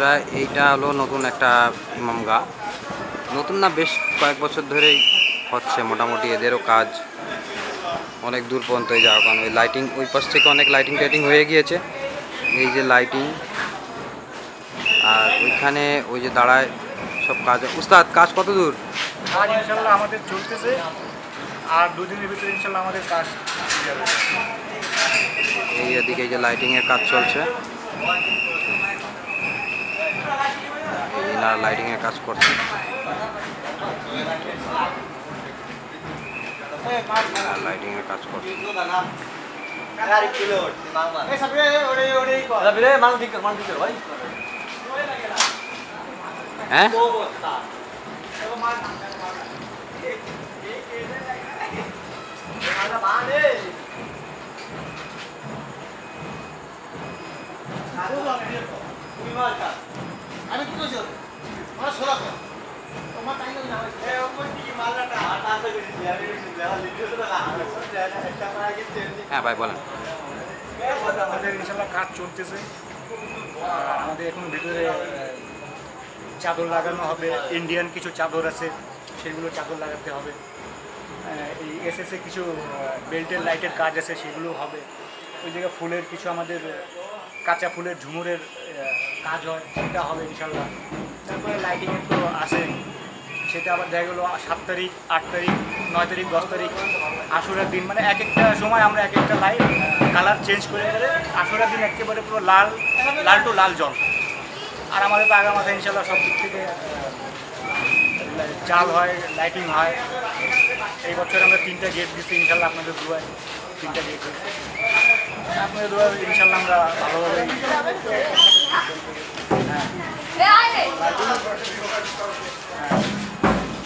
বন্ধুরা, এইটা হলো নতুন একটা ইমামগাহ। নতুন না, বেশ কয়েক বছর ধরেই হচ্ছে মোটামুটি। এদেরও কাজ অনেক দূর পর্যন্ত যাওয়া, কারণ ওই লাইটিং, ওই পাশ থেকে অনেক লাইটিং টাইটিং হয়ে গিয়েছে। এই যে লাইটিং, আর ওইখানে ওই যে দাঁড়ায় সব কাজ। উস্তাদ, কাজ কত দূর? কাজ ইনশাল্লাহ আমাদের চলতেছে, আর দুদিনের ভিতরে ইনশাল্লাহ আমাদের কাজ এই এদিকে এই যে লাইটিংয়ের কাজ চলছে, এনারা লাইটিংয়ের কাজ করছে। লাইটিংয়ের কাজ করছে। হ্যাঁ, হ্যাঁ ভাই বলেন। আমাদের ইনশাল্লাহ কাজ চলতেছে। আমাদের এখন ভিতরে চাদর লাগানো হবে, ইন্ডিয়ান কিছু চাদর আছে সেগুলো চাদর লাগাতে হবে। এই এসএসএ কিছু বেল্টের লাইটের কাজ আছে, সেগুলো হবে। ওই জায়গায় ফুলের কিছু আমাদের কাঁচা ফুলের ঝুমুরের কাজ হয়, সেটা হবে ইনশাল্লাহ। তারপরে লাইটিংয়ের তো আসে, সেটা আবার দেখা গেলো 7 তারিখ, 8 তারিখ, 9 তারিখ, 10 তারিখ আশুরার দিন। মানে এক একটা সময় আমরা এক একটা লাইট কালার চেঞ্জ করে করে আশুরার দিন একেবারে পুরো লাল লাল টু লাল জল। আর আমাদের তো আগা মাথায় ইনশাল্লাহ সব দিক থেকে চাল হয়, লাইটিং হয়। এই বছর আমরা 3টা গেট দিচ্ছি ইনশাল্লাহ, আপনাদের দুয়ায় 3টা গেট দিচ্ছি। আপনাদের দুয়ায় ইনশাল্লাহ আমরা ভালোভাবে